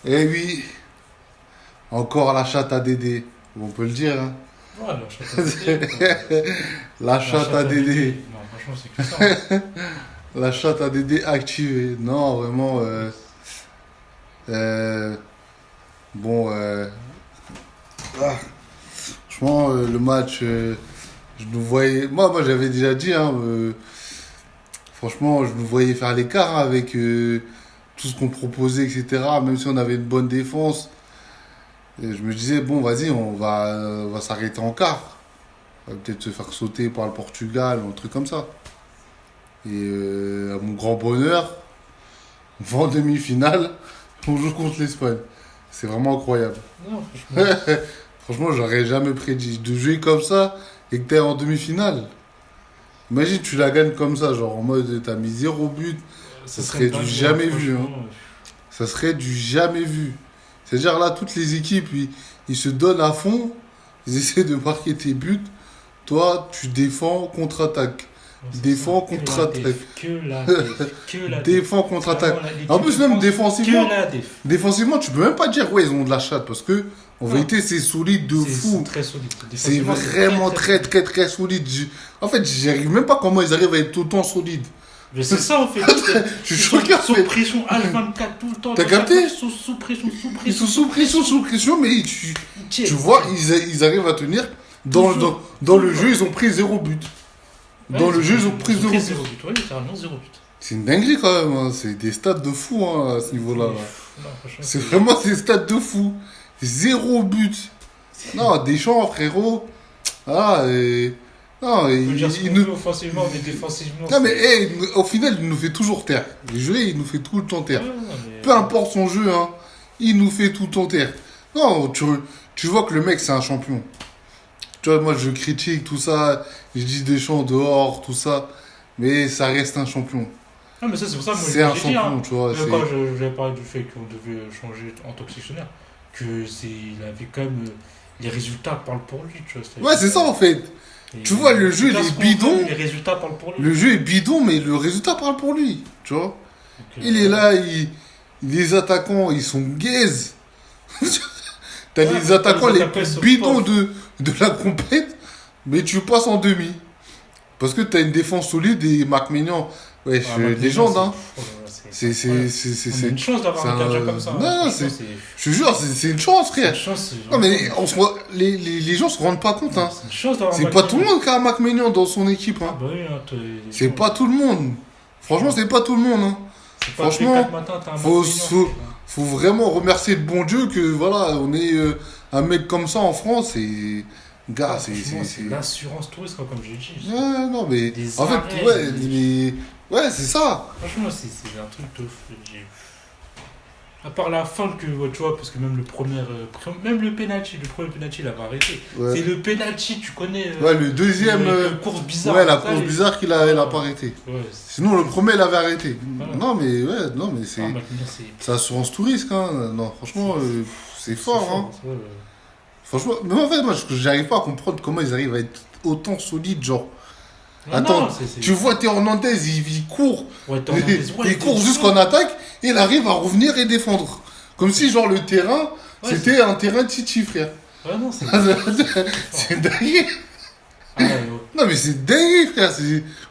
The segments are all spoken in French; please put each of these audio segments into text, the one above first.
Eh oui, encore la chatte à Dédé. On peut le dire, hein. Ouais, la chatte à Dédé. La La chatte chatte à à Dédé. Dédé. Non, franchement, c'est que ça. La chatte à Dédé activée. Non, vraiment. Euh, bon, ah, franchement, le match, je nous voyais. Moi, j'avais déjà dit, hein, franchement, je nous voyais faire l'écart, hein, avec tout ce qu'on proposait, etc. Même si on avait une bonne défense. Et je me disais, bon, vas-y, on va s'arrêter en quart. On va peut-être se faire sauter par le Portugal, ou un truc comme ça. Et à mon grand bonheur, on va en demi-finale, on joue contre l'Espagne. C'est vraiment incroyable. Non, franchement. Franchement, j'aurais jamais prédit de jouer comme ça et que t'es en demi-finale. Imagine, tu la gagnes comme ça, genre en mode t'as mis 0 but, ça serait du jamais vu. Hein. Ça serait du jamais vu. C'est-à-dire là, toutes les équipes, ils se donnent à fond, ils essaient de marquer tes buts. Toi, tu défends, contre-attaque. Défends, contre-attaque. Que la déf. Que la déf. Défends, contre-attaque. Vraiment, l'équipe En plus, de même France, défensivement, Que la déf. défensivement, tu peux même pas dire, ouais, ils ont de la chatte, parce que, en Non. vérité, c'est solide de C'est fou. très solide. C'est Défensivement, vraiment très solide. En fait, j'arrive même pas comment ils arrivent à être autant solides. Mais c'est ça, en fait. Je suis choqué, en Sous fait. pression H24 tout le temps. T'as capté? Sous pression, sous Ils pression. sont sous pression, mais Tiens, tu vois, ils arrivent à tenir. Dans le jeu, ils ont pris 0 but. Dans le jeu, ils ont pris 0 but. 0 but. Oui, littéralement 0 but. C'est une dinguerie quand même. Hein. C'est des stats de fou, hein, à ce niveau-là. Là. Non, franchement, C'est vraiment des stats de fou. 0 but. Non, Deschamps, frérot. Ah, non, On peut dire ce qu'on nous... veut offensivement, mais défensivement. Non, mais au final, il nous fait toujours taire. Les jeux, il nous fait tout le temps taire. Peu importe son jeu, hein, il nous fait tout le temps taire. Non, tu vois que le mec, c'est un champion. Tu vois, moi, je critique tout ça. Je dis Deschamps dehors, tout ça. Mais ça reste un champion. Non, mais ça, c'est pour ça que moi, C'est un j'ai dit, champion, tu vois. même quand j'avais parlé du fait qu'on devait changer en top sectionnaire, il avait quand même. Les résultats parlent pour lui, tu vois. Ouais, c'est ça, en fait. Tu vois, le jeu, il est bidon. Les résultats parlent pour lui. Le jeu est bidon, mais le résultat parle pour lui. Tu vois. Il est là, les attaquants, ils sont gaze. T'as les attaquants les plus bidons de la compète, mais tu passes en demi. Parce que t'as une défense solide et Marc Maignan, ouais, légende, hein. C'est une chance d'avoir un gardien comme ça. Non, je te jure, c'est une chance, frère. Non, mais les gens se rendent pas compte, hein. C'est une chance d'avoir C'est pas tout le monde qui a Marc Maignan dans son équipe, hein. C'est pas tout le monde. Franchement, c'est pas tout le monde, hein. Franchement, faut vraiment remercier le bon Dieu que voilà, on ait un mec comme ça en France et gars, c'est l'assurance touriste comme j'ai dit. Ouais, non mais Des en fait arrêts, ouais, c'est ça. Franchement, c'est un truc de fou. À part la fin que tu vois, parce que même même le penalty, le premier penalty, il avait arrêté. Ouais. C'est le penalty, tu connais. Ouais, le deuxième. La course bizarre. Ouais, la course bizarre qu'il a pas arrêté. Ouais, sinon, le premier, il avait arrêté. Voilà. Non, mais c'est. C'est assurance tout risque, hein. Non, franchement, c'est fort, hein. Franchement, mais en fait, moi, j'arrive pas à comprendre comment ils arrivent à être autant solides, genre. Attends, tu vois Théo Hernandez, il court. Ouais, il court jusqu'en attaque et il arrive à revenir et défendre. Comme si, genre, le terrain, c'était un terrain de Titi, frère. Ouais, non, c'est c'est dingue. Non, mais c'est dingue, frère.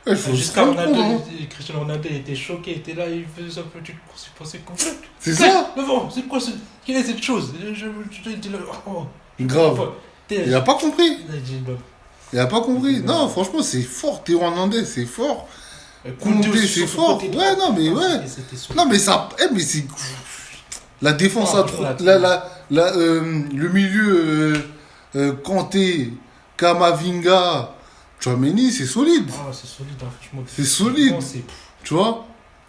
Ouais, jusqu'à Cristiano Ronaldo était choqué, il était là, il faisait sa petite course, il pensait complète. C'est ça. Devant, c'est quoi quelle est cette chose? Grave. Il a pas compris. Il a pas compris. Non, franchement, c'est fort. Théo Hernandez, c'est fort. Koundé, c'est fort. Ouais, non, mais ouais. Non, mais ça. Mais c'est. La défense à trop. Le milieu. Kanté, Kamavinga, Tchouaméni, c'est solide. Ah, c'est solide, hein, franchement. C'est solide. Tu vois.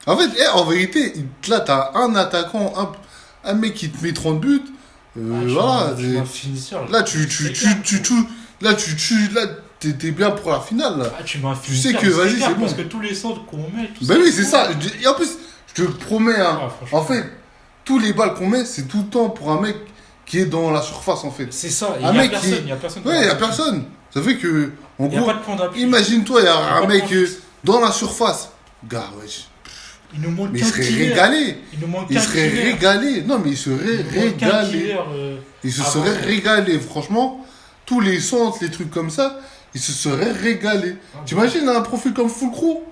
En fait, en vérité, là, t'as un attaquant, un mec qui te met 30 buts. Voilà. Là, là, t'es bien pour la finale. Là. Ah, tu m'as tu sais que, vas-y, c'est bon. Parce que tous les centres qu'on met, tout ben oui, c'est ça. Et en plus, je te promets, hein, en fait, tous les balles qu'on met, c'est tout le temps pour un mec qui est dans la surface, en fait. C'est ça. Il y a personne. Ouais, il y a personne. Ça fait que, en gros, imagine-toi, il y a un mec dans la surface. Gars, ouais. Il nous manque Mais il qu'un serait killer. régalé. Il nous manque Il qu'un serait killer. régalé. Non, mais il serait Il nous manque qu'un régalé. killer, Il se avant. serait régalé. Franchement, tous les centres, les trucs comme ça, il se serait régalé. T'imagines un profil comme Fulcro?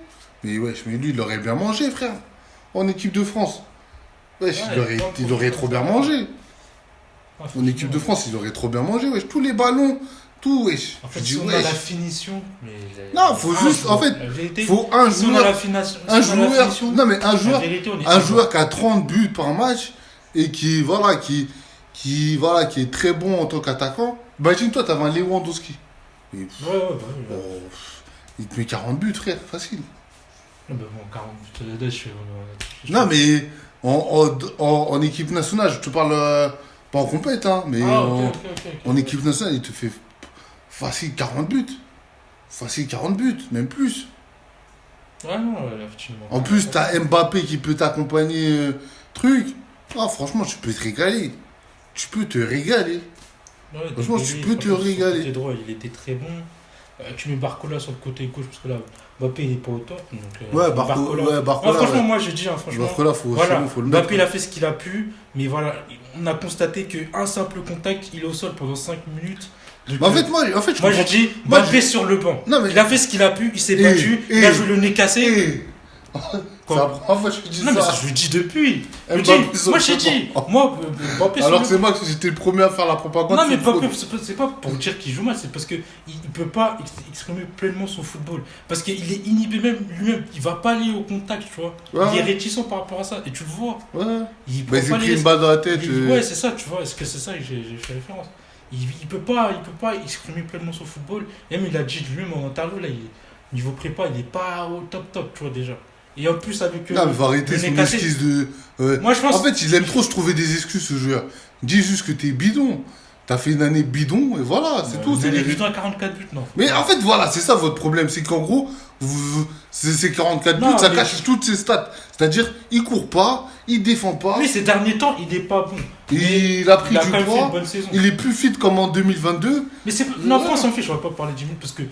Mais wesh, mais lui, il aurait bien mangé, frère. En équipe de France. Wesh, Ouais, il aurait trop bien mangé. Ah, En équipe de France, il aurait trop bien mangé, wesh. Tous les ballons, tout, wesh. En fait, Je dis, si on a wesh. la finition. Mais Non, faut juste, en fait, la vérité, faut un si on a la joueur. fination, Un si on a la joueur. finition, Non, mais un la joueur. vérité, on est Un pas joueur qui a 30 buts par match et qui, voilà, qui est très bon en tant qu'attaquant. Imagine-toi, t'avais un Lewandowski. Et, Ouais, bah oui. oh, il te met 40 buts, frère, facile. Ah bah bon, 40 buts, Non, mais en équipe nationale, je te parle pas en compète, hein, mais Ah, ok. en équipe nationale, il te fait facile 40 buts. Facile 40 buts, même plus. Ouais, non, effectivement. En plus, t'as Mbappé qui peut t'accompagner, truc. Ah, franchement, tu peux te régaler. Tu peux te régaler. Ouais, Franchement, tu peux te régaler. Côté droit, il était très bon. Tu mets Barcola sur le côté gauche, parce que là, Mbappé, il est pas au top. Donc, Ouais, Barcola. Barcola. Franchement, Ouais. moi, je dis, franchement. Barcola, Voilà, faut le mettre. Mbappé, il a fait ce qu'il a pu, mais voilà, on a constaté qu'un simple contact, il est au sol pendant 5 minutes. Donc, Mais en fait, moi, je moi, je comprends- dis, moi, Mbappé sur le banc. Non, mais- Il a fait ce qu'il a pu, il s'est Et- battu, il a et- joué le nez cassé. Eh, Quoi? c'est la première fois que je dis Non, mais ça. ça, je le dis depuis. Je Mbappé dis, sur moi, le j'ai dit, banc. moi, Mbappé sur Alors le que c'est moi que j'étais le premier à faire la propagande. Non, mais sur le Mbappé, foot. c'est pas pour dire qu'il joue mal, c'est parce qu'il ne peut pas exprimer pleinement son football. Parce qu'il est inhibé même lui-même, il va pas aller au contact, tu vois. Ouais. Il est réticent par rapport à ça, et tu le vois. Ouais. Il Bah, il s'est pas pris les- une balle dans la tête. Ouais, c'est ça, tu vois, est-ce que c'est ça que j'ai fait référence. Il peut pas exprimer pleinement son football. Et même il a dit lui-même en interview, là, niveau prépa, il est pas au top, tu vois, déjà. Et en plus, avec. Non, mais faut arrêter le son nez cassé. excuse de. Ouais. Moi, je pense. En fait, il aime trop se trouver des excuses, ce joueur. Dis juste que t'es bidon. T'as fait une année bidon, et voilà, c'est tout. C'est les les buts à 44 buts, non. Mais en fait, voilà, c'est ça votre problème. C'est qu'en gros, ces 44 buts, Non, ça mais- cache toutes ses stats. C'est-à-dire, il court pas, il défend pas, Lui, ces derniers temps, il est pas bon. Mais il a pris il a du quand même fait une poids, bonne saison. il est plus fit comme en 2022. Mais c'est non, France s'en fiche, on va pas parler du minutes parce que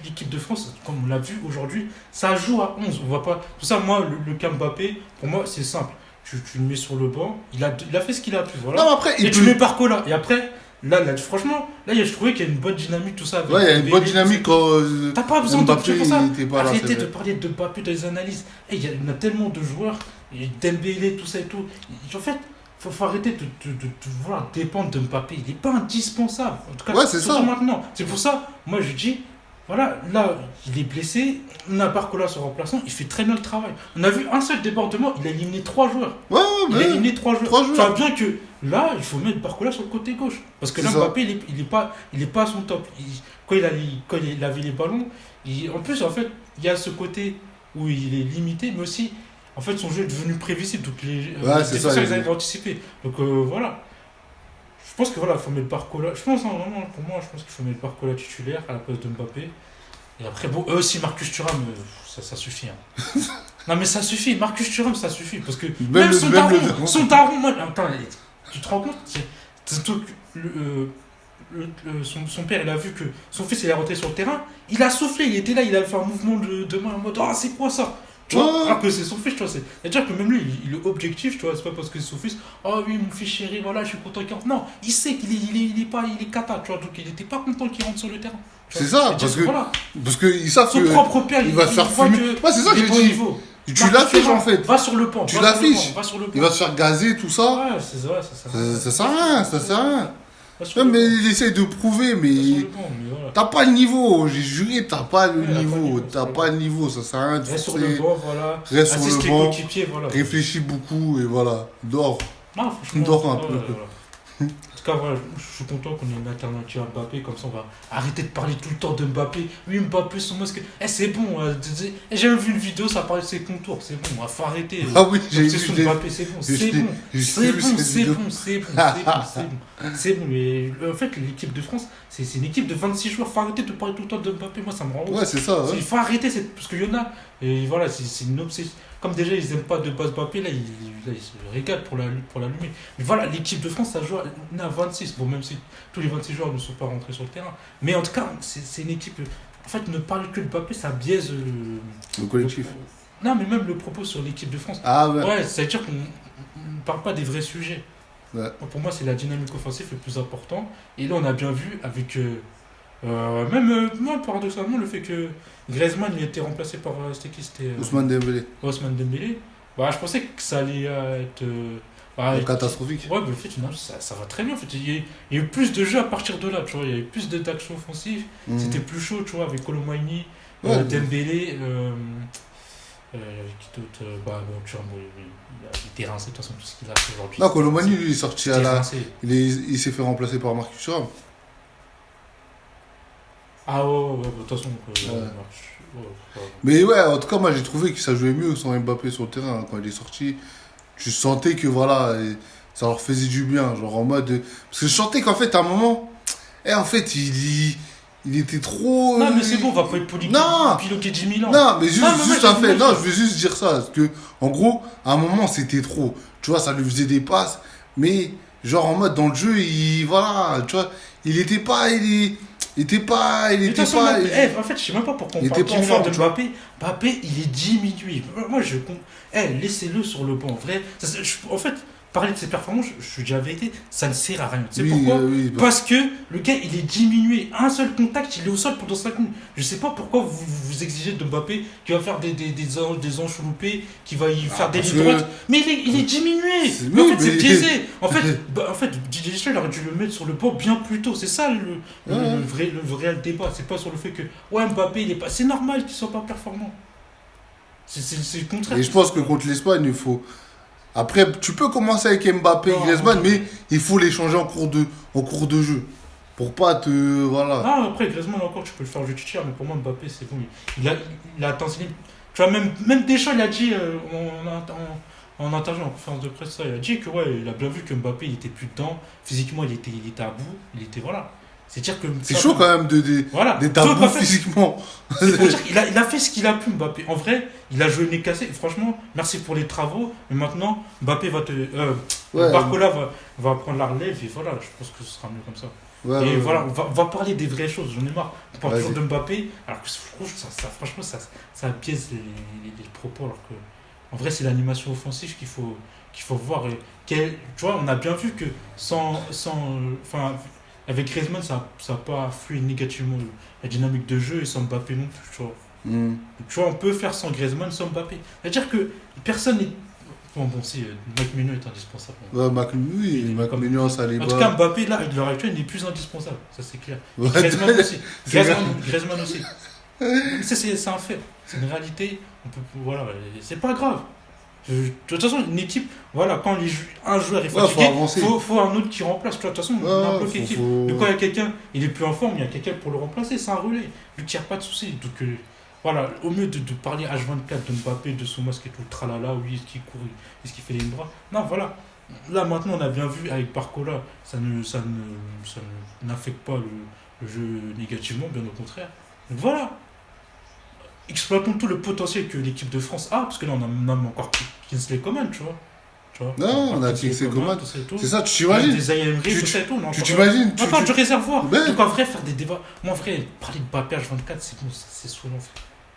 l'équipe de France, comme on l'a vu aujourd'hui, ça joue à 11. On va pas. Tout ça, moi, le cas Mbappé, pour moi, c'est simple. Tu le mets sur le banc, il a fait ce qu'il a pu, voilà. Non, mais après, Et il tu peut. mets Barcola. Et après, là, franchement, là, je trouvais qu'il y a une bonne dynamique, tout ça. avec Ouais, il y a une bonne Dembélé, dynamique tout ça. quand. T'as pas besoin de Mbappé, tout pour ça. il était pas là, Arrêtez c'est de vrai. parler de Mbappé dans les analyses. Il y en a tellement de joueurs, et Dembélé, tout ça et tout. En fait, faut arrêter de vouloir dépendre de Mbappé. Il n'est pas indispensable. En tout cas, Ouais, c'est surtout ça. maintenant. C'est pour ça, moi je dis, voilà, là, il est blessé. On a Barcola son remplaçant, il fait très bien le travail. On a vu un seul débordement, il a éliminé 3 joueurs. Ouais, Il a ouais, éliminé 3 joueurs. 3 Tu joueurs. vois bien que là, il faut mettre Barcola sur le côté gauche. Parce que là, C'est ça. Mbappé, il est pas à son top. Quand il avait les ballons, en plus, en fait, il y a ce côté où il est limité, mais aussi, en fait, son jeu est devenu prévisible. Donc, les c'est défenseurs, ça, ils arrivent à anticiper. Donc, voilà. Je pense que voilà, il faut mettre Barcola. Je pense, hein, vraiment, pour moi, je pense qu'il faut mettre Barcola titulaire à la place de Mbappé. Et après, bon, eux aussi, Marcus Thuram, ça suffit. Hein. Non, mais ça suffit. Marcus Thuram, ça suffit. Parce que même son daron, moi, attends, tu te rends compte c'est tout, son père, il a vu que son fils, il est rentré sur le terrain. Il a soufflé, il était là, il a fait un mouvement de main en mode ah, c'est quoi ça? Tu vois, Ouais. alors que c'est son fils, tu vois. C'est-à-dire que même lui, il est objectif, tu vois. C'est pas parce que c'est son fils, oh oui, mon fils chéri, voilà, je suis content qu'il rentre. Non, il sait qu'il est cata, tu vois. Donc il était pas content qu'il rentre sur le terrain. tu vois. C'est ça, C'est-à-dire parce que- voilà, Parce qu'ils savent son que. propre père, il va se faire voit fumer. que Ouais, c'est ça que il est j'ai pas au dit. niveau. Tu Marcus l'affiches Thuram, en fait. Va sur le banc. Tu va sur le l'affiches. banc, Va sur le banc. Il va se faire gazer, tout ça. Ouais, c'est vrai, ça sert à rien. Ça sert à rien, ça sert à rien. Va sur Non, le mais banc. il essaye de prouver, Va sur mais. le banc, mais voilà. T'as pas le niveau, j'ai juré, t'as pas le Ouais, t'as pas le niveau. niveau, T'as pas le niveau, ça sert à rien de Reste sur forcer. le banc, voilà. Reste sur Assiste le les banc, coéquipiers, voilà. réfléchis beaucoup et voilà, dors. Non, franchement. Dors un ouais, peu. voilà. En tout cas, voilà, je suis content qu'on ait une alternative à Mbappé, comme ça on va arrêter de parler tout le temps de Mbappé. Oui, Mbappé, son masque. C'est bon. J'ai même vu une vidéo, ça parlait de ses contours. C'est bon, il faut arrêter. Ah oui, j'ai L'obsession vu. de Mbappé, c'est bon, j'ai- c'est bon. j'ai C'est vu bon, cette c'est vidéo. bon, c'est bon, c'est bon, c'est bon. C'est bon, mais en fait, l'équipe de France, c'est une équipe de 26 joueurs. Faut arrêter de parler tout le temps de Mbappé. Moi, ça me rend ouf. Ouais, c'est ça. Il Ouais. faut arrêter, parce qu'il y en a. Et voilà, c'est une obsession. Comme déjà, ils n'aiment pas de base Mbappé, là, ils se régalent pour l'allumer. Mais voilà, l'équipe de France, ça joue on est à 26. Bon, même si tous les 26 joueurs ne sont pas rentrés sur le terrain. Mais en tout cas, c'est une équipe. En fait, ne parler que de Mbappé, ça biaise. Le collectif. Non, mais même le propos sur l'équipe de France. Ah ouais. Ouais, c'est-à-dire qu'on ne parle pas des vrais sujets. Ouais. Pour moi, c'est la dynamique offensive le plus important. Et là, on a bien vu avec. Même, moi, paradoxalement, le fait que Griezmann il a été remplacé par. C'était qui? C'était. Ousmane Dembélé. Ousmane Dembélé. Bah, je pensais que ça allait être. Catastrophique. Ouais, mais en fait, finalement, ça va très bien. En fait, il y a eu plus de jeux à partir de là, tu vois. Il y a eu plus d'actions offensives. C'était plus chaud, tu vois, avec Colomani, Ouais, Dembélé. Qui d'autre bah, bon, tu vois, il était rincé, de toute façon, tout ce qu'il a fait aujourd'hui. Non, Colomani, lui, il est sorti à la. Rincé. Il s'est fait remplacer par Marcus Thuram. Ah ouais, de toute façon. Mais ouais, en tout cas, moi, j'ai trouvé que ça jouait mieux sans Mbappé sur le terrain. Hein. Quand il est sorti, tu sentais que voilà, ça leur faisait du bien. Genre en mode. Parce que je sentais qu'en fait, à un moment. En fait, il était trop. Non, mais c'est bon, on va pas être piloté 10 000 ans. Non, mais juste un fait. Non, Non, je veux juste dire ça. Parce que, en gros, à un moment, c'était trop. Tu vois, ça lui faisait des passes. Mais, genre, en mode, dans le jeu, voilà, tu vois, il était pas. En fait, je sais même pas pourquoi on parle 10 000 ans de Mbappé. Mbappé, il est diminué. Moi, laissez-le sur le banc. En vrai, en fait, parler de ses performances, je suis déjà vérité, ça ne sert à rien. Tu sais pourquoi Parce que le gars, il est diminué. Un seul contact, il est au sol pendant 5 minutes. Je sais pas pourquoi vous exigez de Mbappé qui va faire des enchaloupés, qui va y faire des lignes droites. Mais il est diminué. En fait, c'est biaisé. En fait, Didier Deschamps, il aurait dû le mettre sur le banc bien plus tôt. C'est ça le vrai débat. C'est pas sur le fait que Mbappé, il est pas. C'est normal qu'il soit pas performant. C'est le contraire. Et je pense que contre l'Espagne, il faut. Après, tu peux commencer avec Mbappé et Griezmann, mais il faut les changer en cours de jeu. Pour pas te. Voilà. Ah, après, Griezmann, encore, tu peux le faire jeu titulaire, mais pour moi, Mbappé, c'est bon. Il a atteint ses limites. Tu vois, même Deschamps, il a dit en interview, en conférence de presse, ça, il a dit que, ouais, il a bien vu que Mbappé, il était plus dedans. Physiquement, il était à bout. Il était, voilà. C'est-à-dire que. C'est chaud quand même d'être à bout physiquement. C'est pour dire qu'il a fait ce qu'il a pu, Mbappé. En vrai, il a joué le nez cassé. Franchement, merci pour les travaux. Mais maintenant, Mbappé va te. Barcola va prendre la relève et voilà, je pense que ce sera mieux comme ça. Voilà, on va parler des vraies choses. J'en ai marre. On parle toujours de Mbappé, alors que je trouve que franchement, ça biaise les propos. Alors que, en vrai, c'est l'animation offensive qu'il faut voir. Tu vois, on a bien vu que avec Griezmann, ça n'a pas afflué négativement la dynamique de jeu et sans Mbappé non plus. Tu vois. Tu vois, on peut faire sans Griezmann, sans Mbappé. C'est-à-dire que personne n'est. Bon, si, Mac-Menu est indispensable. Ouais, Mac-Menu en Saliba. En tout cas, Mbappé, là, à l'heure actuelle, n'est plus indispensable. Ça, c'est clair. Griezmann aussi. Griezmann aussi. C'est un fait. C'est une réalité. Voilà, c'est pas grave. De toute façon, une équipe, voilà, quand un joueur est fatigué, faut un autre qui remplace. De toute façon, n'importe quelle équipe. Donc, quand il y a quelqu'un, il est plus en forme, il y a quelqu'un pour le remplacer, c'est un relais. Lui, il n'y a pas de souci. Donc, voilà, au mieux de parler H24 de Mbappé, de son masque et tout, tralala, oui, est-ce qu'il court, est-ce qu'il fait les bras. Non, voilà. Là, maintenant, on a bien vu avec Barcola, ça n'affecte pas le jeu négativement, bien au contraire. Donc, voilà. Exploitons tout le potentiel que l'équipe de France a, parce que là on a même encore Kingsley Coman, tu vois. Non, on a Kingsley Coman, c'est ça, tu t'imagines. Des Ayemri, tout ça et tout. Tu t'imagines. On parle du réservoir. Donc en vrai, faire des débats. Moi en vrai, parler de Mbappé H24, c'est bon, c'est saoulant.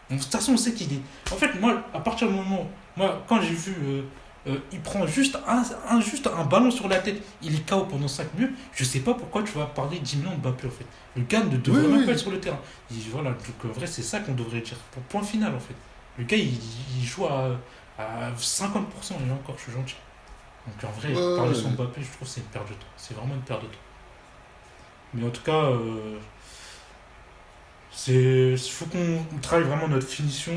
De toute façon, on sait qu'il est. En fait, moi, à partir du moment. Moi, quand j'ai vu. Il prend juste un ballon sur la tête, il est KO pendant 5 minutes. Je sais pas pourquoi tu vas parler 10 millions de Mbappé en fait. Le gars ne devrait même pas être sur le terrain. Voilà, donc en vrai, c'est ça qu'on devrait dire. Pour point final en fait. Le gars, il joue à 50%, et là encore, je suis gentil. Donc en vrai, parler sur Mbappé, je trouve que c'est une perte de temps. C'est vraiment une perte de temps. Mais en tout cas, il faut qu'on travaille vraiment notre finition.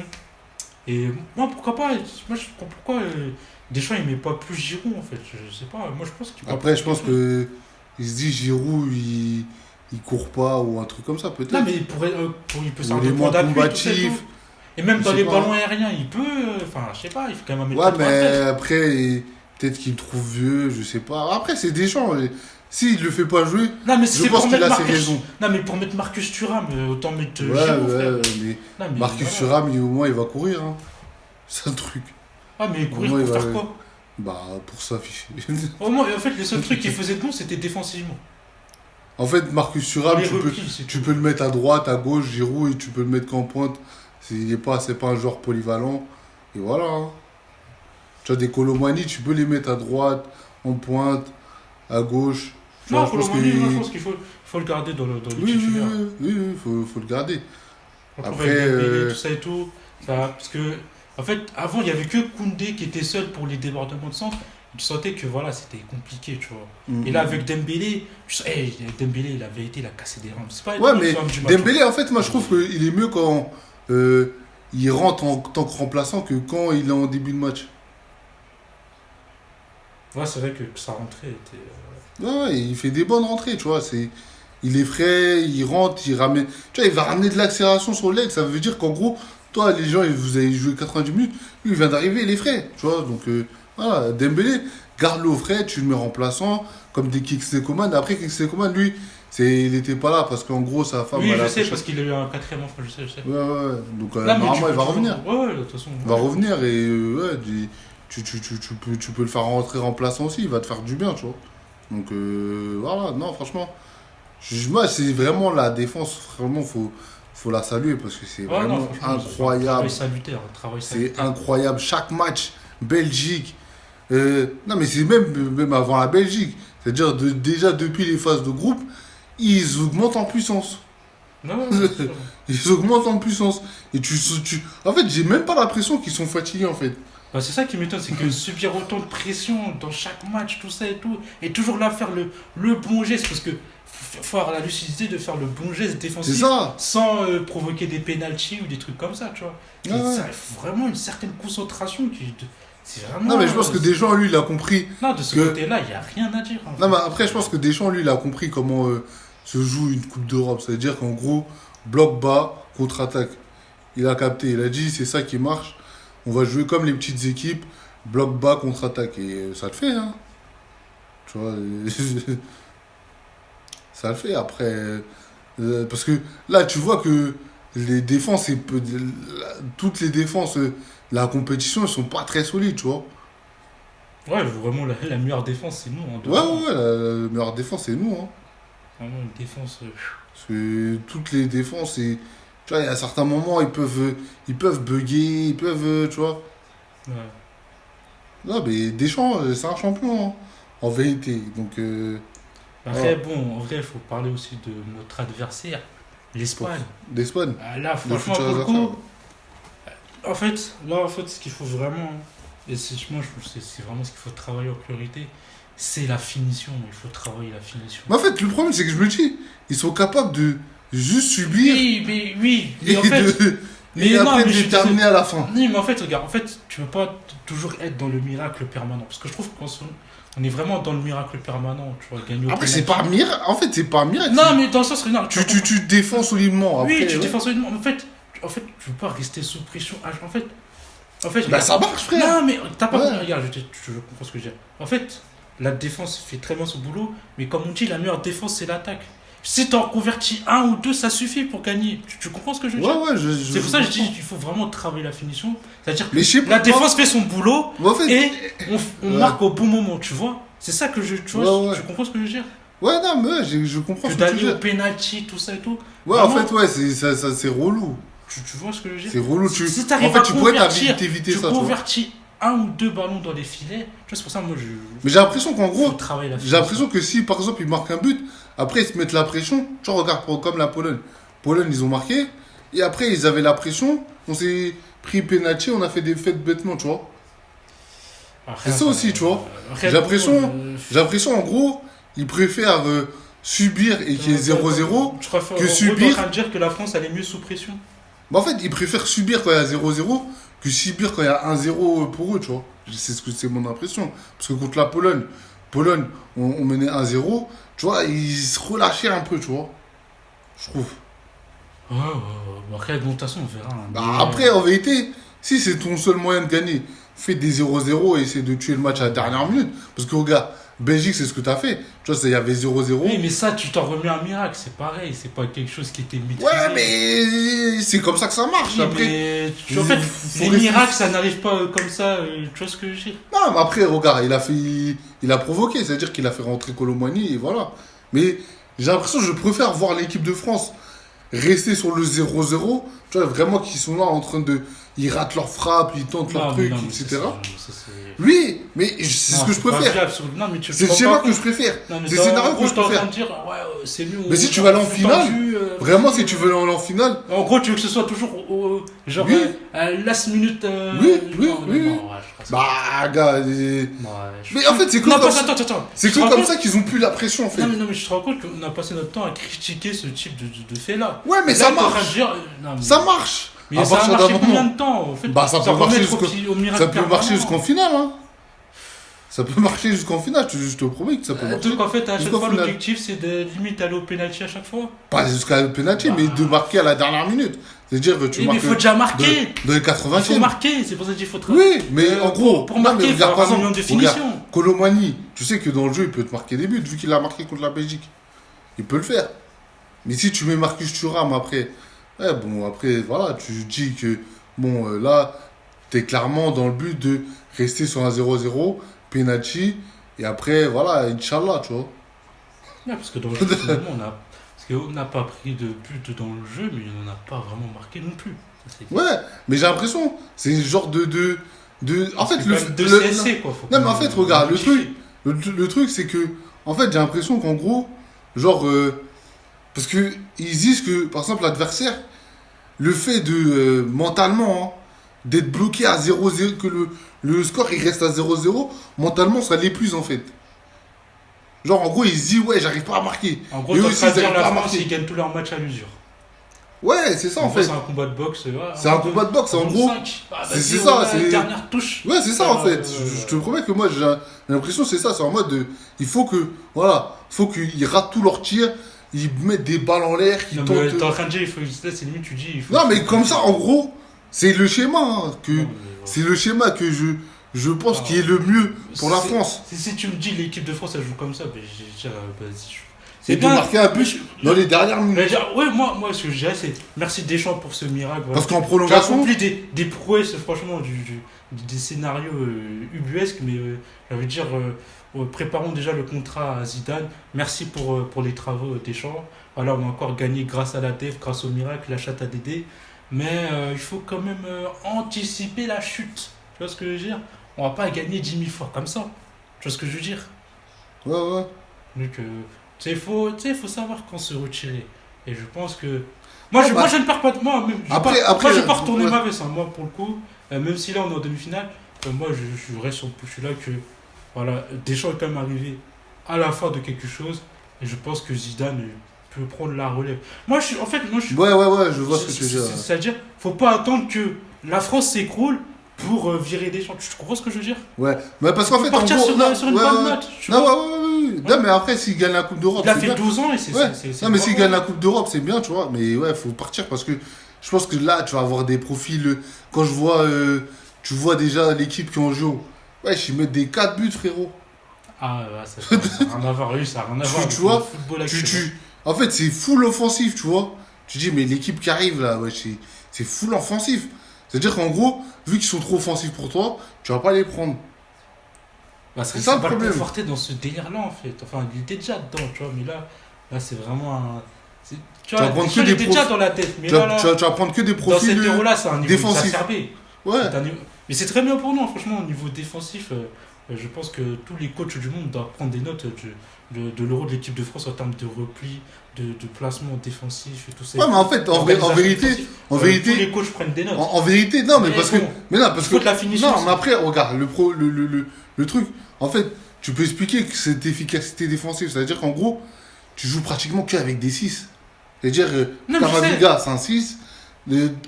Et moi, pourquoi pas. Moi, je comprends pourquoi. Deschamps, il met pas plus Giroud en fait. Je sais pas. Moi, je pense qu'il. Après, je pense que il se dit Giroud, il court pas ou un truc comme ça peut-être. Non, mais il peut servir de point d'appui. Et même dans les ballons aériens, il peut. Enfin, je sais pas. Il faut quand même mettre. Ouais, mais après, peut-être qu'il trouve vieux, je sais pas. Après, c'est Deschamps. S'il le fait pas jouer, non, mais je pense qu'il a ses raisons. Non, mais pour mettre Marcus Thuram, autant mettre Giroud, mais Marcus Thuram, au moins, il va courir. Hein. C'est un truc. Ah, mais courir pour faire quoi? Bah, pour s'afficher. Au moins, en fait, les seuls trucs qu'il faisait de bon, c'était défensivement. En fait, Marcus Thuram, tu peux le mettre à droite, à gauche, Giroud, et tu peux le mettre qu'en pointe. C'est pas un joueur polyvalent. Et voilà. Hein. Tu vois, des Colomani, tu peux les mettre à droite, en pointe, à gauche. Tu Non, vois, je pense que... Colomani, moi, je pense qu'il faut le garder dans les Oui, titulaires. faut le garder. Franchement, Après, avec Dembélé, tout ça et tout. Parce que, en fait, avant, il n'y avait que Koundé qui était seul pour les débordements de centre. Tu sentais que voilà, c'était compliqué, tu vois. Et là, avec Dembélé, Dembélé, la vérité, il a cassé des rampes. C'est pas ouais, mais l'homme du match. Dembélé, en fait, moi, je trouve qu'il est mieux quand il rentre en tant que remplaçant que quand il est en début de match. Ouais, c'est vrai que sa rentrée était. Ouais, il fait des bonnes rentrées, tu vois. Il est frais, il rentre, il ramène. Tu vois, il va ramener de l'accélération sur le leg. Ça veut dire qu'en gros, toi, les gens, vous avez joué 90 minutes. Lui, il vient d'arriver, il est frais. Tu vois, donc voilà. Dembélé, garde-le au frais, tu le mets remplaçant, comme des Kingsley Coman. Après, Kingsley Coman, lui, il n'était pas là parce qu'en gros, sa femme. Oui, elle a je sais, accouché. parce qu'il a eu un quatrième enfant, je sais. Ouais. Donc, Là, mais normalement, il va revenir. Ouais, de toute façon. Il va revenir et tu peux le faire rentrer remplaçant aussi. Il va te faire du bien, tu vois. Donc, voilà. Non, franchement. Moi, c'est vraiment la défense, vraiment, faut la saluer parce que c'est Ouais, non, vraiment franchement, incroyable. Travail salutaire, travail C'est salutaire. incroyable. Chaque match, Belgique. Non, mais c'est même avant la Belgique. C'est-à-dire, déjà depuis les phases de groupe, ils augmentent en puissance. Non, ouais, sûr. Ils augmentent en puissance. Et En fait, j'ai même pas l'impression qu'ils sont fatigués, en fait. Bah, c'est ça qui m'étonne, c'est que subir autant de pression dans chaque match, tout ça et tout, et toujours là faire le bon geste, parce que faut avoir la lucidité de faire le bon geste C'est défensif ça. sans provoquer des pénaltys ou des trucs comme ça, tu vois. Et Ouais. ça, il faut vraiment une certaine concentration c'est vraiment. Non, mais je pense que Deschamps, lui, il a compris. Non, de ce que- côté-là, il n'y a rien à dire. En Non, fait. mais après, je pense que Deschamps, lui, il a compris comment se joue une Coupe d'Europe. C'est-à-dire qu'en gros, bloc bas, contre-attaque. Il a capté. Il a dit, c'est ça qui marche. On va jouer comme les petites équipes, bloc bas, contre-attaque. Et ça le fait, hein. Tu vois, ça le fait. Après, parce que là, tu vois que les défenses, toutes les défenses de la compétition, elles sont pas très solides, tu vois. Ouais, vraiment, la meilleure défense, c'est nous. En Ouais, la meilleure défense, c'est nous, hein. Vraiment, une défense. Parce que toutes les défenses, tu vois, il y a certains moments, ils peuvent bugger, tu vois. Ouais. Non, mais Deschamps, c'est un champion, hein, en vérité. Donc, Après, bon, en vrai, il faut parler aussi de notre adversaire, l'Espagne. d'Espagne. Ah, là, Le franchement, futur pour le adversaire. coup, en fait, ce qu'il faut vraiment, et moi, je trouve que c'est vraiment ce qu'il faut travailler en priorité, c'est la finition. Il faut travailler la finition. Mais en fait, le problème, c'est que je me dis, ils sont capables de juste subir Oui, et, en fait, et non, après mais de je les terminer à la fin. oui, mais en fait, regarde, en fait, tu peux pas toujours être dans le miracle permanent. Parce que je trouve qu'on est vraiment dans le miracle permanent. Tu vois, gagner au Après, c'est penalty. pas miracle. En fait, c'est pas miracle. Non, mais dans le sens, non, Tu te défends solidement. Après, oui, tu ouais. défends solidement. En fait, tu peux pas rester sous pression. En fait, Bah, regarde. ça marche, frère. Non, mais t'as pas Ouais. compris. Regarde, je comprends ce que je veux dire. En fait, la défense fait très bien son boulot, mais comme on dit, la meilleure défense, c'est l'attaque. Si t'en convertis un ou deux, ça suffit pour gagner. Tu comprends ce que je veux dire? Ouais, C'est pour ça que je dis comprends. qu'il faut vraiment travailler la finition. C'est-à-dire que Mais je sais pas. la défense fait son boulot Mais en fait, et on Ouais. marque au bon moment, tu vois. C'est ça que tu vois, Ouais. tu comprends ce que je veux dire? ouais, non, mais ouais, je comprends Que ce que tu d'aller veux au dire. penalty, tout ça et tout. Ouais, en Vraiment, fait, ouais, c'est relou. tu vois ce que je veux dire? C'est relou. Si En t'arrives fait, à tu pourrais convertir, t'éviter tu ça, tu vois. convertis un ou deux ballons dans les filets. Tu vois, c'est pour ça, moi, Mais j'ai l'impression qu'en faut gros, travailler la j'ai finition. l'impression que si, par exemple, ils marquent un but, après, ils se mettent la pression. Tu vois, regarde, comme la Pologne. Pologne, ils ont marqué. Et après, ils avaient la pression. On s'est pris penalty, on a fait des fêtes bêtement, tu vois. Après, C'est ça aussi, tu vois. après, J'ai l'impression- bon, J'ai l'impression, en gros, ils préfèrent subir et qu'il y ait 0-0. Tu préfères que en gros, subir. t'es en train de dire que la France, elle est mieux sous pression. Mais en fait, ils préfèrent subir quand il y a 0-0 que subir quand il y a 1-0 pour eux, tu vois. C'est mon impression. Parce que contre la Pologne, on menait 1-0. Tu vois, ils se relâchaient un peu, tu vois. Je trouve. Ouais. Bon, après, bon, de toute façon, on verra. Hein. Bah, Mais, après, en vérité, si c'est ton seul moyen de gagner, fais des 0-0 et essaie de tuer le match à la dernière minute. Parce que regarde, Belgique, c'est ce que t'as fait. Tu vois, il y avait 0-0. Oui, mais ça, tu t'en remets un miracle, c'est pareil, c'est pas quelque chose qui était maîtrisé. Ouais, mais c'est comme ça que ça marche. Oui, Après, mais en fait, faut les rester- miracles, ça n'arrive pas comme ça, tu vois ce que je veux dire? non, mais après, regarde, il a provoqué, c'est-à-dire qu'il a fait rentrer Colomani et voilà. Mais j'ai l'impression que je préfère voir l'équipe de France rester sur le 0-0. Tu vois, vraiment qu'ils sont là en train de. ils ratent leur frappe, ils tentent leur truc, non, mais etc. c'est- Oui, mais c'est ce que je préfère. Non, mais tu C'est le schéma que je préfère. Non, mais C'est le scénario que je t'es en préfère. train de dire, ouais, c'est mieux. Mais si tu vas aller en finale, vraiment, si tu veux aller en finale, En gros, tu veux que ce soit toujours genre Oui. last minute. Oui, non, oui. non, ouais, je crois ça. bah, gars. Ouais, Mais en fait, c'est que non, comme pas ça. attends. C'est Tu que te rends comme compte ça qu'ils ont plus la pression, en fait. Non, mais je te rends compte qu'on a passé notre temps à critiquer ce type de fait-là. Ouais, mais Là, ça t'es en train de marche. dire, non, mais- Ça marche. Mais À ça a partir marché d'un combien moment. de temps en fait Bah, ça peut remet marcher au miracle Ça peut marcher permanent. jusqu'en finale, hein. Ça peut marcher jusqu'en finale, je te promets que ça peut marcher. Donc en fait, à chaque Jusqu'au fois, final. l'objectif c'est de limite aller au penalty à chaque fois. Pas jusqu'à le penalty, Bah. mais de marquer à la dernière minute. C'est-à-dire que tu Mais il marques. faut déjà marquer. Dans les Il 80e. faut marquer, c'est pour ça qu'il faut Oui, mais en gros. pour non, marquer, mais il faut regarde, par avoir un million de exemple, regarde, finition. Colomani, tu sais que dans le jeu, il peut te marquer des buts, vu qu'il a marqué contre la Belgique. Il peut le faire. Mais si tu mets Marcus Thuram après, ouais, bon, après, voilà, tu dis que, bon, là, t'es clairement dans le but de rester sur un 0-0, penalty, et après, voilà, Inch'Allah, tu vois. Ouais, parce que dans le jeu, finalement, on n'a pas pris de but dans le jeu, mais on n'a pas vraiment marqué non plus. Ça, c'est- Ouais, mais j'ai l'impression, c'est le genre en fait, c'est le. quand même de le- CSC, quoi. Faut Non, mais quand en fait, même regarde, le rectifier. truc, le truc, c'est que, en fait, j'ai l'impression qu'en gros, genre, parce que ils disent que, par exemple, l'adversaire, le fait de, mentalement, hein, d'être bloqué à 0-0, que le score, il reste à 0-0, mentalement, ça l'épuise, en fait. Genre, en gros, ils se disent, ouais, j'arrive pas à marquer. En gros, Et eux t'as aussi, pas ils dire arrivent la pas à France, marquer. ils gagnent tous leurs matchs à l'usure. Ouais, c'est ça, en gros, fait. c'est un combat de boxe. C'est un combat de boxe, en gros. C'est ça, c'est- Dernière touche. Ouais, c'est ça en fait. Je te promets que moi j'ai l'impression que c'est ça. C'est en mode de. Il faut que. Voilà. Il faut qu'ils ratent tous leurs tirs. Ils mettent des balles en l'air. Qu'ils Non, mais t'es tentent. en train de dire, il faut. Là, c'est limite, tu dis. Il faut Non, mais comme ça, en gros, c'est le schéma. Hein, que, Non, mais c'est le schéma que je pense qui est le mieux pour la C'est- France. Si tu me dis l'équipe de France, elle joue comme ça, ben, j'ai vas-y. C'est de marquer un but dans les dernières Mais minutes. ouais, moi, ce que je dirais, c'est merci Deschamps pour ce miracle. Voilà. Parce qu'en Tu as prolongation. accompli des prouesses, franchement, des scénarios ubuesques, mais j'ai envie de dire, préparons déjà le contrat à Zidane. Merci pour les travaux Deschamps. Voilà, on a encore gagné grâce à la DEF, grâce au miracle, la chatte à Dédé. Mais il faut quand même anticiper la chute. Tu vois ce que je veux dire? On va pas gagner 10 000 fois comme ça. Tu vois ce que je veux dire? Ouais, ouais. Donc, il faut savoir quand se retirer. Et je pense que. Moi, Ouais, je, bah, moi je ne perds pas de moi. Même, après, moi, je vais pas retourner ouais. ma veste. Hein. Moi, pour le coup, même si là, on est en demi-finale, moi, je reste sur je suis là que. Voilà, Deschamps est quand même arrivé à la fin de quelque chose. Et je pense que Zidane peut prendre la relève. Moi, en fait, je suis. Ouais, je vois ce que tu veux dire. C'est-à-dire, faut pas attendre que la France s'écroule pour virer Deschamps. Tu comprends ce que je veux dire? Ouais, mais parce qu'en fait, en Partir gros. sur non, une ouais, bonne ouais. note. tu Non, vois. ouais. Non, mais après, s'il gagne la Coupe d'Europe. Il a c'est fait bien. 12 ans et c'est. Ouais. c'est Non, mais s'il bravo. gagne la Coupe d'Europe, c'est bien, tu vois. Mais ouais, faut partir parce que je pense que là, tu vas avoir des profils. Quand je vois, tu vois déjà l'équipe qui en joue. Ouais, ils mettent des 4 buts, frérot. Ah, ouais, ça n'a rien à voir, oui, ça n'a rien à voir. Tu avec vois, le football actuel. En fait, c'est full offensif, tu vois. Tu dis, mais l'équipe qui arrive là, ouais, c'est full offensif. C'est-à-dire qu'en gros, vu qu'ils sont trop offensifs pour toi, tu vas pas les prendre. Bah, c'est ça le pas problème. le conforter dans ce délire-là, en fait. Enfin, il était déjà dedans, tu vois, mais là c'est vraiment un. Tu vas vois, prendre Deschamps, que il des était déjà dans la tête, mais là, Tu vas prendre que des dans profils cet héros-là, c'est un niveau défensif. exacerbé. Ouais. Mais c'est très bien pour nous, hein, franchement, au niveau défensif. Je pense que tous les coachs du monde doivent prendre des notes de l'Euro de l'équipe de France en termes de repli, de placement défensif et tout ça. Ouais, mais en fait, en vérité, tous les coachs prennent des notes. En vérité, non, mais Mais parce bon, que. Mais non, parce il faut que. de la finition Non, aussi. mais après, regarde, le truc. En fait, tu peux expliquer que cette efficacité défensive, c'est-à-dire qu'en gros, tu joues pratiquement qu'avec des 6. C'est-à-dire, Non, mais je Kamavinga, c'est un 6.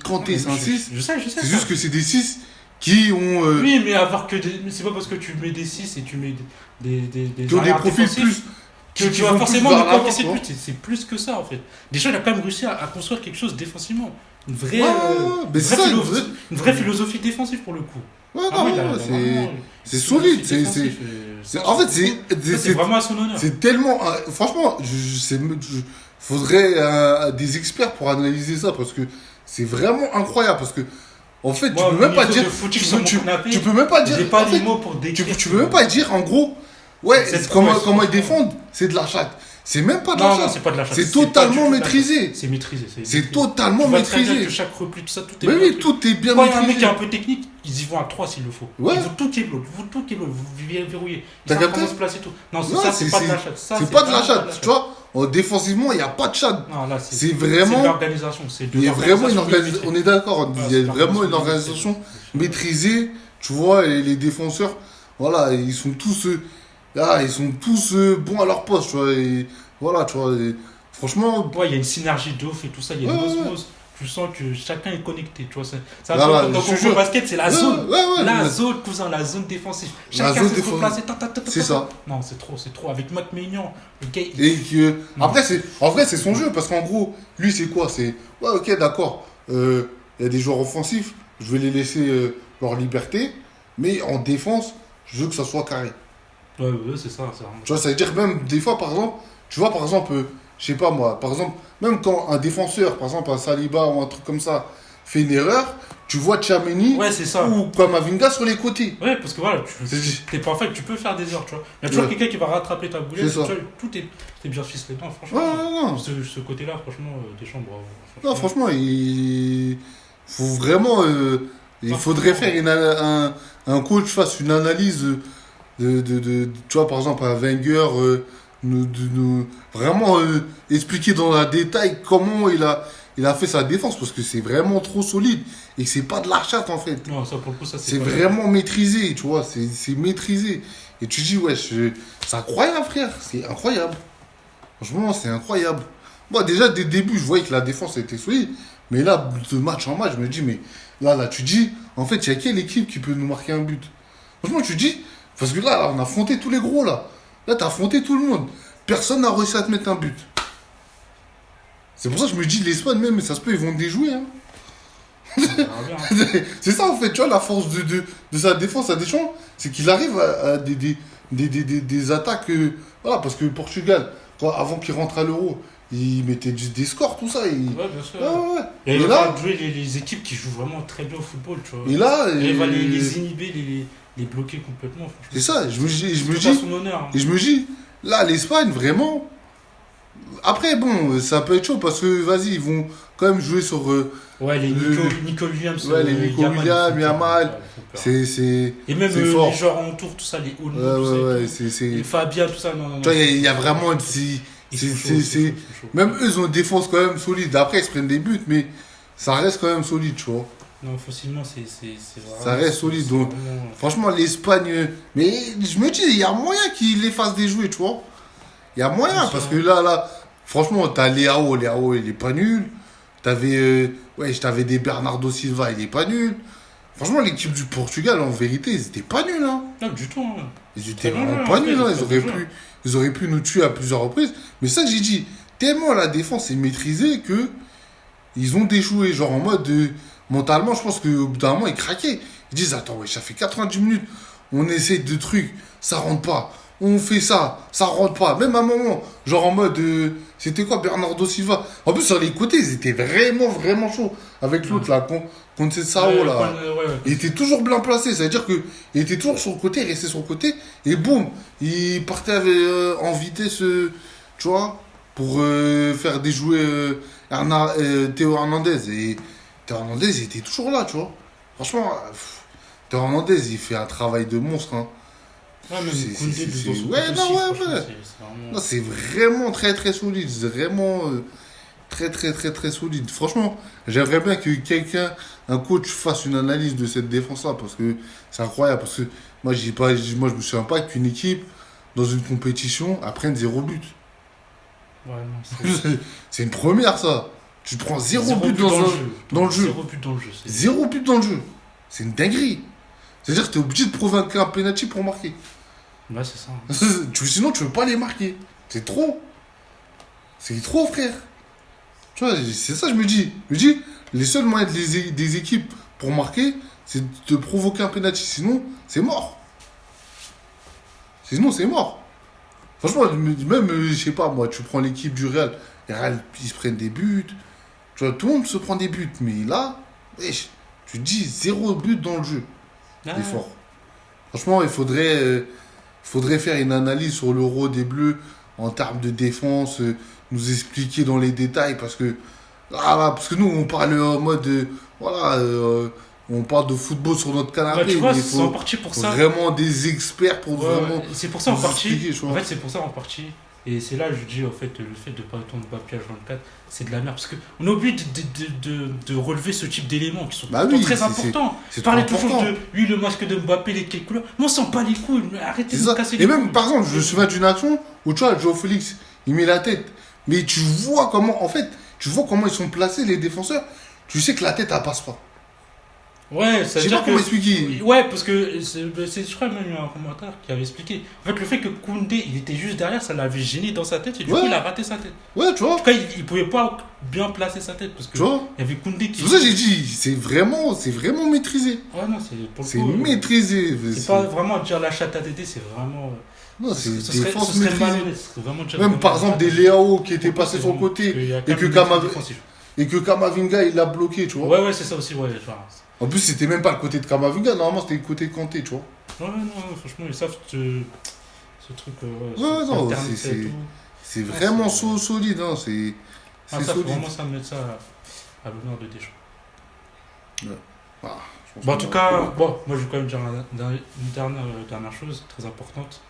Kanté, c'est un 6. Je sais. C'est juste que c'est des 6 qui ont. Oui, mais avoir que des. Mais c'est pas parce que tu mets des 6 et tu mets des qui ont des arrières profils défensifs plus. que tu qui vas vont forcément plus ne vers pas l'avant, encaisser tu de vois. but. C'est plus que ça en fait. Déjà, il a quand même réussi à construire quelque chose défensivement. Une vraie, mais c'est ça, une vraie philosophie défensive pour le coup. Ouais, Ah oui, non, il a ouais, vraiment c'est une solide. philosophie C'est. défensive, En fait, c'est c'est. vraiment à son honneur. C'est tellement. Franchement, faudrait des experts pour analyser ça parce que c'est vraiment incroyable. Parce que, en fait, Moi, tu peux même pas au niveau dire. de footing sur mon canapé, Tu peux même pas dire. J'ai pas en fait, les mots pour décrire. tu peux même pas dire, en gros, ouais, Cette comment prouesse, ils franchement. défendent, c'est de la chatte. C'est même pas de Non, la chatte. c'est pas de la chatte. C'est pas du totalement tout de la maîtrisé. chatte. C'est maîtrisé. C'est totalement Tu vois très bien maîtrisé. que chaque repli, tout ça, tout est Mais bien oui, tout est bien Quand il y a un mec maîtrisé. qui est un peu technique, ils y vont à 3 s'il le faut. Ouais. Ils vont tout qui est l'autre. Vous tout qui est l'autre. Vous verrouillez. Ils T'as savent capté? comment se placer tout. Non, Non, ça, c'est pas de la chatte. Ça, C'est pas de la vraiment chatte. Tu vois, défensivement, il n'y a pas de chatte. Non, là, C'est c'est vraiment. de l'organisation. Il y a vraiment une organisation. On est d'accord. Ouais, Il y a c'est vraiment une l'organisation. organisation maîtrisée. Tu vois, et les défenseurs, voilà, ils sont tous. Ils sont tous bons à leur poste, tu vois. Et voilà, tu vois. Et franchement. Ouais, il y a une synergie de ouf et tout ça. Il y a une Ouais, osmose. Tu sens que chacun est connecté. Tu vois, c'est un Là, là, peu comme je te au jure. basket, c'est la zone. La mais- zone, cousin, la zone défensive. La Chacun zone s'est défensive. replacé. C'est ça. Non, c'est trop. Avec Mac Maignan, le gars. Et que. Non. Après, en vrai, c'est son jeu, parce qu'en gros, lui, c'est quoi? C'est. Ouais, ok, d'accord. Il y a des joueurs offensifs, je vais les laisser leur liberté, mais en défense, je veux que ça soit carré. Ouais, c'est ça. C'est vraiment... Tu vois, ça veut dire même des fois, par exemple, tu vois, par exemple, je sais pas moi, par exemple, même quand un défenseur, par exemple un Saliba ou un truc comme ça, fait une erreur, tu vois Tchouaméni Ouais, c'est ça. ou Kamavinga sur les côtés. Ouais, parce que voilà, C'est- t'es parfait, tu peux faire des erreurs, tu vois. Il y a toujours Ouais. quelqu'un qui va rattraper ta boulette, C'est ça. tu vois, tout est bien ficelé. Non, Ouais, franchement, non, non. ce côté-là, franchement, Deschamps, bravo. Non, franchement, il faut vraiment. Il faudrait faire un coach fasse une analyse tu vois, par exemple, un Wenger, nous vraiment expliquer dans le détail comment il a fait sa défense, parce que c'est vraiment trop solide et que c'est pas de la chatte en fait. Non, ça pour le coup, ça C'est pas vraiment maîtrisé, tu vois, c'est maîtrisé. Et tu dis, ouais, c'est incroyable, frère, c'est incroyable. Franchement, c'est incroyable. Moi, déjà, dès le début, je voyais que la défense était solide. Mais là, de match en match, je me dis, mais là, tu dis, en fait, il y a quelle équipe qui peut nous marquer un but? Franchement, tu dis, parce que là, on a affronté tous les gros, là. Là, t'as affronté tout le monde. Personne n'a réussi à te mettre un but. C'est pour ça que je me dis, l'Espagne, même, ça se peut, ils vont déjouer, hein. On verra bien, hein. C'est ça, en fait, tu vois, la force de sa défense à Deschamps, c'est qu'il arrive à des attaques. Voilà, parce que le Portugal, avant qu'il rentre à l'Euro, il mettait des scores, tout ça. Ouais, bien sûr. Ouais. Et Et il là, va jouer les équipes qui jouent vraiment très bien au football, tu vois. et là, Et il va les inhiber, les bloquer complètement, franchement. c'est ça, je me C'est dis, pas son honneur. Hein. et je me dis, là, l'Espagne, vraiment. Après, bon, ça peut être chaud parce que, vas-y, ils vont quand même jouer sur. Ouais, les Nico Williams. Ouais, les Nico Williams, Yamal. C'est Et même c'est fort. les joueurs autour, tout ça, les Olmo, Ouais, tout ça. c'est. Les Fabien, tout ça, non. Tu vois, il y a vraiment. Ils sont chauds, ils sont chauds. Même eux, ils ont une défense quand même solide. Après, ils se prennent des buts, mais ça reste quand même solide, tu vois. Non, facilement, c'est vraiment. Ça reste solide. c'est Donc, vraiment- franchement, l'Espagne. Mais je me dis, il y a moyen qu'ils les fassent déjouer, tu vois. Il y a moyen, Bien parce sûr. que là, franchement, t'as Léao. Léao, il est pas nul. T'avais des Bernardo Silva, il est pas nul. Franchement, l'équipe du Portugal, en vérité, ils étaient pas nuls, hein. Non, du tout. Hein. Ils étaient Très bien vraiment joué, pas en fait, nuls, hein. très bien joué. Ils auraient pu nous tuer à plusieurs reprises. Mais ça que j'ai dit, tellement la défense est maîtrisée que ils ont déjoué. Genre en mode, mentalement, je pense qu'au bout d'un moment, ils craquaient. Ils disent, attends, ouais, ça fait 90 minutes, on essaie de trucs, ça rentre pas. On fait ça rentre pas. Même à un moment, genre en mode, c'était quoi, Bernardo Silva? En plus, sur les côtés, ils étaient vraiment chauds. Avec l'autre, là, contre Sao, là. Ouais. Il était toujours bien placé, ça veut dire qu'il était toujours sur le côté, il restait sur le côté, et boum, il partait en vitesse, tu vois, pour faire déjouer Théo Hernandez. Et Théo Hernandez, il était toujours là, tu vois. Franchement, Théo Hernandez, il fait un travail de monstre. Hein. Ouais, même C'est- Koundé, c'est- dans c'est- son ouais, côté non, aussi, ouais, franchement, ouais. c'est vraiment- Non, c'est vraiment très solide, c'est vraiment très solide. Franchement, j'aimerais bien que quelqu'un, un coach, fasse une analyse de cette défense-là, parce que c'est incroyable. Parce que moi, moi, je me souviens pas qu'une équipe, dans une compétition, prenne 0 but. Ouais, non, C'est une première, ça. Tu te prends 0 but dans le jeu. 0 but dans le jeu. 0 but dans le jeu. C'est une dinguerie. C'est-à-dire que tu es obligé de provoquer un penalty pour marquer. Ouais, c'est ça. Sinon, tu veux pas les marquer. C'est trop. C'est trop, frère. Tu vois, c'est ça, je me dis. Je me dis, les seuls moyens des équipes pour marquer, c'est de provoquer un penalty. Sinon, c'est mort. Sinon, c'est mort. Franchement, même, je sais pas, moi, tu prends l'équipe du Real. Les Real, ils se prennent des buts. Tu vois, tout le monde se prend des buts. Mais là, wesh, tu te dis 0 but dans le jeu. Ah, C'est fort. Franchement, il faudrait faire une analyse sur l'Euro des Bleus en termes de défense, nous expliquer dans les détails, parce que nous, on parle en mode, voilà, on parle de football sur notre canapé, tu vois, mais il c'est en faut partie pour ça. vraiment des experts pour Ouais, vraiment c'est pour ça en nous partie. expliquer, tu vois. En fait, c'est pour ça en partie. Et c'est là, je dis, en fait, le fait de ne pas attendre Mbappé à 24, c'est de la merde. Parce qu'on a oublié de relever ce type d'éléments qui sont Bah oui, très c'est- importants. c'est Parler trop toujours important. de, oui, le masque de Mbappé, les quelles couleurs. Moi, on s'en bat les couilles. Mais arrêtez C'est de me ça. casser les Et couilles. même, par exemple, je me souviens d'une action où tu vois, Joao Félix, il met la tête. Mais tu vois comment, en fait, tu vois comment ils sont placés, les défenseurs. Tu sais que la tête, elle passe pas. Ouais, Je ça veut sais dire pas comment que. expliquer. Ouais, parce que je crois même il y a un commentaire qui avait expliqué. En fait, le fait que Koundé, il était juste derrière, ça l'avait gêné dans sa tête et du Ouais. coup, il a raté sa tête. Ouais, tu En vois. tout cas, il pouvait pas bien placer sa tête parce que Tu vois. il y avait Koundé qui. C'est pour ça que j'ai dit, c'est vraiment maîtrisé. Ouais, non, c'est pour le C'est coup, maîtrisé. c'est pas vraiment dire la chatte à Tété, c'est vraiment. Non, c'est ce serait, défense ce serait maîtrisée. malhonnête, ce serait vraiment dire Même par exemple des Léao qui étaient Pourquoi passés c'est sur le vraiment- côté parce qu'il y a et quand que même Kama- une défensive. et que Kamavinga il l'a bloqué, tu vois. Ouais, ouais, c'est ça aussi, ouais. Enfin, En plus, c'était même pas le côté de Kamavinga, normalement c'était le côté de Kanté, tu vois. ouais, non, franchement, ils savent ce truc. Ouais, Ouais, sur non, Internet, c'est- et tout. C'est Ah, vraiment c'est- solide, hein. C'est Ah, ça, faut solide. vraiment ça mettre ça à l'honneur de Deschamps. Ah, je pense Bon, en que- tout cas, bon, moi je vais quand même dire une dernière chose très importante,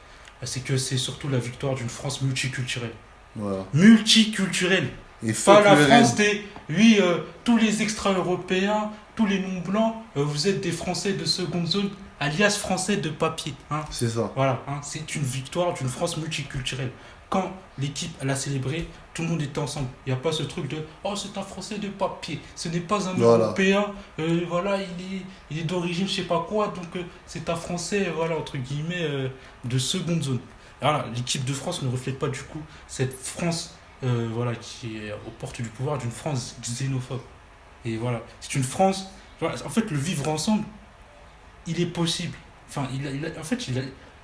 c'est que c'est surtout la victoire d'une France multiculturelle. Voilà. Multiculturelle. Et Pas fuck la le France RN. des. Oui, tous les extra-européens, tous les non-blancs, vous êtes des Français de seconde zone, alias Français de papier. Hein. C'est ça. Voilà, hein, c'est une victoire d'une France multiculturelle. Quand l'équipe elle a célébré, tout le monde était ensemble. Il n'y a pas ce truc de oh, c'est un Français de papier, ce n'est pas un Voilà. Européen, voilà, il est d'origine je sais pas quoi, donc c'est un Français, voilà, entre guillemets, de seconde zone. Voilà, l'équipe de France ne reflète pas du coup cette France voilà, qui est aux portes du pouvoir, d'une France xénophobe. Et voilà, c'est une France. Voilà, en fait, le vivre ensemble, il est possible. Enfin, en fait,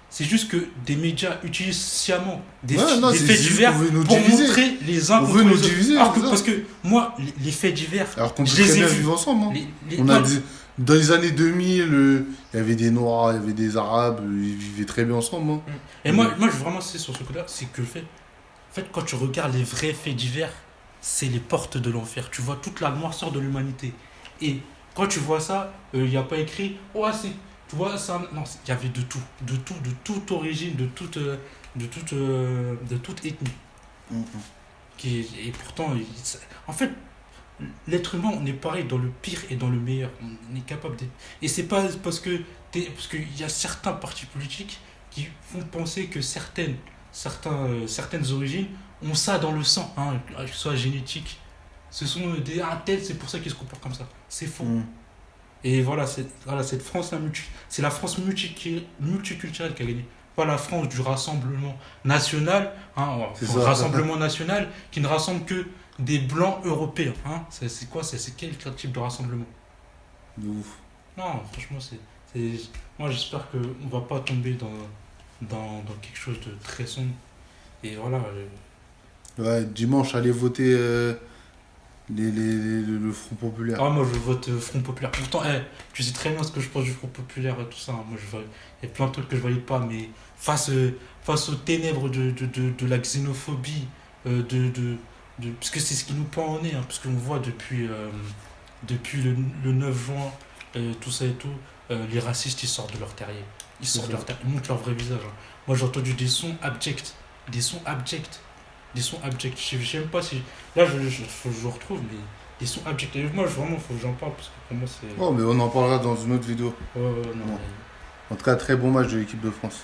c'est juste que des médias utilisent sciemment des, Ouais, non, des c'est faits juste divers qu'on veut nous pour diviser. montrer les uns On contre veut les nous autres. diviser, Alors que, c'est ça. parce que moi, les faits divers, Alors qu'on peut je les très ai bien vus. vivre ensemble. Hein. Les- On a moi, dans les années 2000, il y avait des Noirs, il y avait des Arabes, ils vivaient très bien ensemble. Hein. Et moi, je vraiment, c'est sur ce côté-là, c'est que en fait, quand tu regardes les vrais faits divers, c'est les portes de l'enfer. Tu vois toute la noirceur de l'humanité. Et quand tu vois ça, il n'y a pas écrit, oh, c'est, tu vois, ça, non, il y avait de tout, de toute origine, de toute ethnie. Mhm. Et pourtant, en fait, l'être humain, on est pareil dans le pire et dans le meilleur. On est capable d'être. Et c'est pas parce que parce qu'il y a certains partis politiques qui font penser que certaines origines ont ça dans le sang, hein, que ce soit génétique. Ce sont des tels, c'est pour ça qu'ils se comportent comme ça. C'est faux. Mhm. Et voilà, cette France, c'est la France multiculturelle qui a gagné. Pas la France du rassemblement national, hein, C'est enfin, ça. rassemblement national qui ne rassemble que des blancs européens. Hein. C'est quoi c'est quel type de rassemblement? De ouf. Non, franchement, moi j'espère qu'on ne va pas tomber dans quelque chose de très sombre. Et voilà. Ouais, dimanche, allez voter le Front Populaire. Ah, moi je vote Front Populaire. Pourtant, tu sais très bien ce que je pense du Front Populaire et tout ça. Moi, il y a plein de trucs que je valide pas, mais face aux ténèbres de la xénophobie, parce que c'est ce qui nous pend au nez, hein, parce qu'on voit depuis le 9 juin, tout ça et tout, les racistes ils sortent de leur terrier. Ils sortent de leur terrier, ils montrent leur vrai visage. Hein. Moi j'ai entendu des sons abjects. Des sons abjects. Je sais même pas si. Là, je retrouve, mais des sons abjects. Et moi, vraiment, faut que j'en parle parce que pour moi, c'est. Oh, mais on en parlera dans une autre vidéo. Ouais, non. En tout cas, très bon match de l'équipe de France.